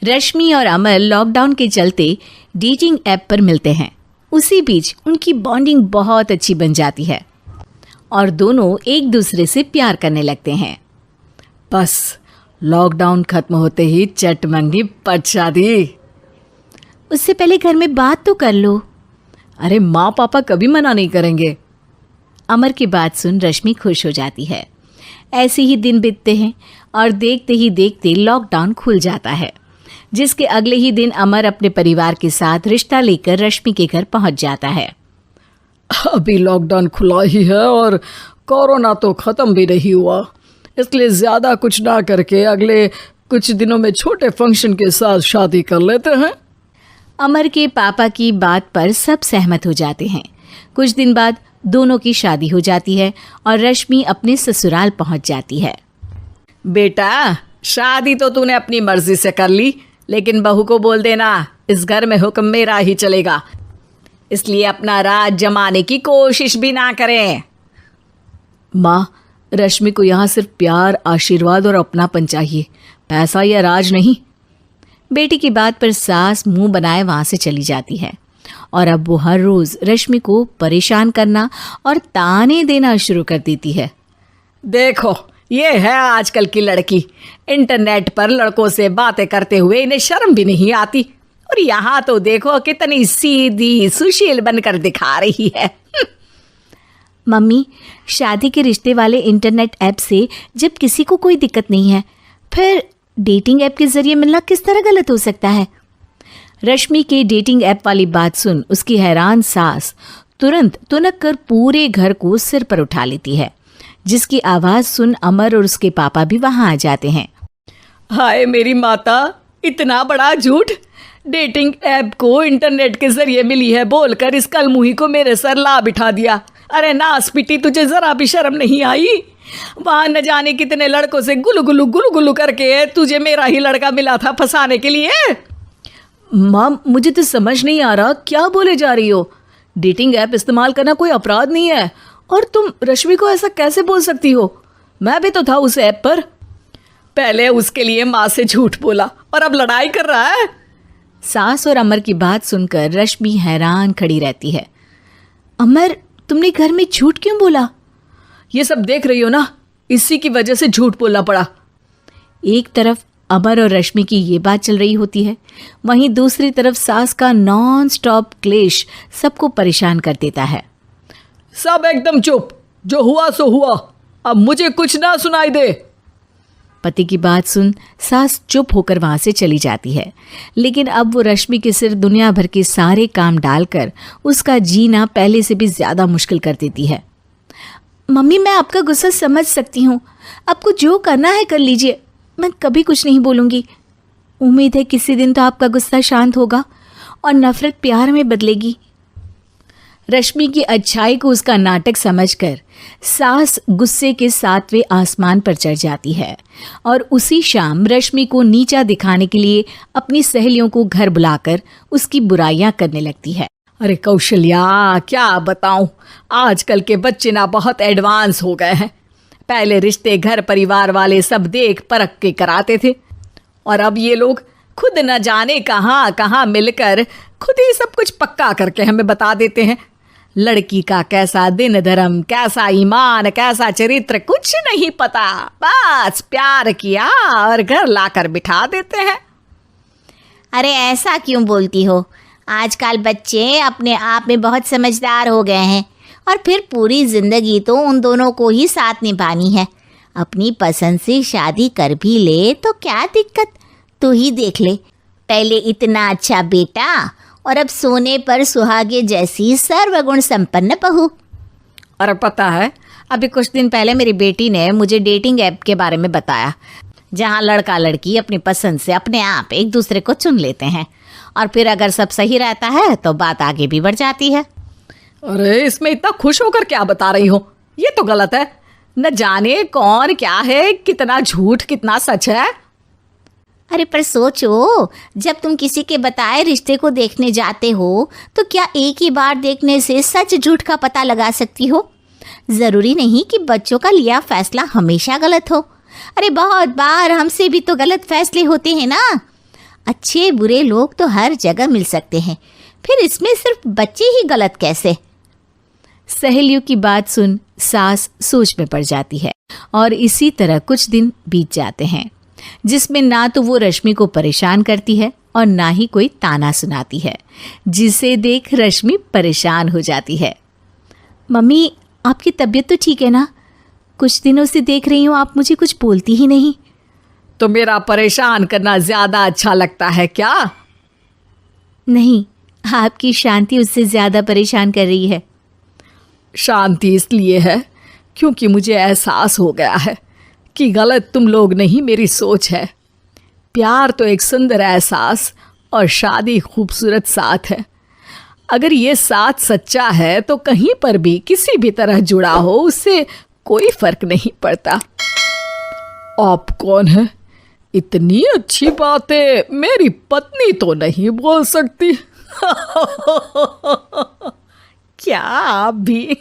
रश्मि और अमर लॉकडाउन के चलते डेटिंग ऐप पर मिलते हैं। उसी बीच उनकी बॉन्डिंग बहुत अच्छी बन जाती है और दोनों एक दूसरे से प्यार करने लगते हैं। बस लॉकडाउन खत्म होते ही चट मंगी पट शादी। उससे पहले घर में बात तो कर लो। अरे माँ पापा कभी मना नहीं करेंगे। अमर की बात सुन रश्मि खुश हो जाती है। ऐसे ही दिन बीतते हैं और देखते ही देखते लॉकडाउन खुल जाता है, जिसके अगले ही दिन अमर अपने परिवार के साथ रिश्ता लेकर रश्मि के घर पहुंच जाता है। अभी लॉकडाउन खुला ही है और कोरोना तो ख़त्म भी नहीं हुआ, इसलिए ज़्यादा कुछ ना करके अगले कुछ दिनों में छोटे फंक्शन के साथ शादी कर लेते हैं। अमर के पापा की बात पर सब सहमत हो जाते हैं। कुछ दिन बाद दोनों की शादी हो जाती है और रश्मि अपने ससुराल पहुंच जाती है। बेटा, शादी तो तूने अपनी मर्जी से कर ली, लेकिन बहू को बोल देना इस घर में हुक्म मेरा ही चलेगा, इसलिए अपना राज जमाने की कोशिश भी ना करें। माँ, रश्मि को यहाँ सिर्फ प्यार, आशीर्वाद और अपनापन चाहिए, पैसा या राज नहीं। बेटी की बात पर सास मुंह बनाए वहां से चली जाती है और अब वो हर रोज रश्मि को परेशान करना और ताने देना शुरू कर देती है। देखो, ये है आजकल की लड़की, इंटरनेट पर लड़कों से बातें करते हुए इन्हें शर्म भी नहीं आती, और यहाँ तो देखो कितनी सीधी सुशील बनकर दिखा रही है। मम्मी, शादी के रिश्ते वाले इंटरनेट ऐप से जब किसी को कोई दिक्कत नहीं है, फिर डेटिंग ऐप के जरिए मिलना किस तरह गलत हो सकता है? रश्मि के डेटिंग ऐप वाली बात सुन उसकी हैरान सास तुरंत तुनक कर पूरे घर को सिर पर उठा लेती है, जिसकी आवाज़ सुन अमर और उसके पापा भी वहाँ आ जाते हैं। हाय मेरी माता, इतना बड़ा झूठ! डेटिंग ऐप को इंटरनेट के जरिए मिली है बोलकर इस कलमुही को मेरे सर ला बिठा दिया। अरे नास पिटी, तुझे जरा भी शर्म नहीं आई? वहाँ न जाने कितने लड़कों से गुलू गुलू करके तुझे मेरा ही लड़का मिला था फंसाने के लिए। माँ, मुझे तो समझ नहीं आ रहा क्या बोले जा रही हो। डेटिंग ऐप इस्तेमाल करना कोई अपराध नहीं है, और तुम रश्मि को ऐसा कैसे बोल सकती हो? मैं भी तो था उस ऐप पर। पहले उसके लिए माँ से झूठ बोला और अब लड़ाई कर रहा है। सास और अमर की बात सुनकर रश्मि हैरान खड़ी रहती है। अमर, तुमने घर में झूठ क्यों बोला? ये सब देख रही हो ना, इसी की वजह से झूठ बोलना पड़ा। एक तरफ अमर और रश्मि की ये बात चल रही होती है, वहीं दूसरी तरफ सास का नॉन स्टॉप क्लेश सबको परेशान कर देता है। सब एकदम चुप, जो हुआ सो हुआ, अब मुझे कुछ ना सुनाई दे। पति की बात सुन सास चुप होकर वहां से चली जाती है, लेकिन अब वो रश्मि के सिर दुनिया भर के सारे काम डालकर उसका जीना पहले से भी ज्यादा मुश्किल कर देती है। मम्मी, मैं आपका गुस्सा समझ सकती हूँ, आपको जो करना है कर लीजिए, मैं कभी कुछ नहीं बोलूँगी। उम्मीद है किसी दिन तो आपका गुस्सा शांत होगा और नफरत प्यार में बदलेगी। रश्मि की अच्छाई को उसका नाटक समझकर सास गुस्से के 7वें आसमान पर चढ़ जाती है और उसी शाम रश्मि को नीचा दिखाने के लिए अपनी सहेलियों को घर बुलाकर उसकी बुराइयां करने लगती है। अरे कौशल्या, क्या बताऊं, आजकल के बच्चे ना बहुत एडवांस हो गए हैं। पहले रिश्ते घर परिवार वाले सब देख परख के कराते थे, और अब ये लोग खुद न जाने कहाँ कहाँ मिलकर खुद ही सब कुछ पक्का करके हमें बता देते हैं। लड़की का कैसा दिन धर्म, कैसा ईमान, कैसा चरित्र कुछ नहीं पता, बस प्यार किया और घर लाकर बिठा देते हैं। अरे ऐसा क्यों बोलती हो? आजकल बच्चे अपने आप में बहुत समझदार हो गए हैं, और फिर पूरी जिंदगी तो उन दोनों को ही साथ निभानी है। अपनी पसंद से शादी कर भी ले तो क्या दिक्कत, तू ही देख ले, पहले इतना अच्छा बेटा और अब सोने पर सुहागे जैसी सर्वगुण संपन्न बहू। और पता है, अभी कुछ दिन पहले मेरी बेटी ने मुझे डेटिंग ऐप के बारे में बताया, जहाँ लड़का लड़की अपनी पसंद से अपने आप एक दूसरे को चुन लेते हैं, और फिर अगर सब सही रहता है तो बात आगे भी बढ़ जाती है। अरे इसमें इतना खुश होकर क्या बता रही हो? ये तो गलत है। न जाने कौन क्या है, कितना झूठ कितना सच है। अरे पर सोचो, जब तुम किसी के बताए रिश्ते को देखने जाते हो तो क्या एक ही बार देखने से सच झूठ का पता लगा सकती हो? ज़रूरी नहीं कि बच्चों का लिया फैसला हमेशा गलत हो। अरे बहुत बार हमसे भी तो गलत फैसले होते हैं ना। अच्छे बुरे लोग तो हर जगह मिल सकते हैं, फिर इसमें सिर्फ बच्चे ही गलत कैसे? सहेलियों की बात सुन सास सोच में पड़ जाती है और इसी तरह कुछ दिन बीत जाते हैं जिसमें ना तो वो रश्मि को परेशान करती है और ना ही कोई ताना सुनाती है, जिसे देख रश्मि परेशान हो जाती है। मम्मी, आपकी तबीयत तो ठीक है ना? कुछ दिनों से देख रही हूँ आप मुझे कुछ बोलती ही नहीं। तो मेरा परेशान करना ज्यादा अच्छा लगता है क्या? नहीं, आपकी शांति उससे ज्यादा परेशान कर रही है। शांति इसलिए है क्योंकि मुझे एहसास हो गया है कि गलत तुम लोग नहीं, मेरी सोच है। प्यार तो एक सुंदर एहसास और शादी खूबसूरत साथ है। अगर ये साथ सच्चा है तो कहीं पर भी किसी भी तरह जुड़ा हो उससे कोई फर्क नहीं पड़ता। आप कौन है? इतनी अच्छी बातें मेरी पत्नी तो नहीं बोल सकती। क्या आप भी?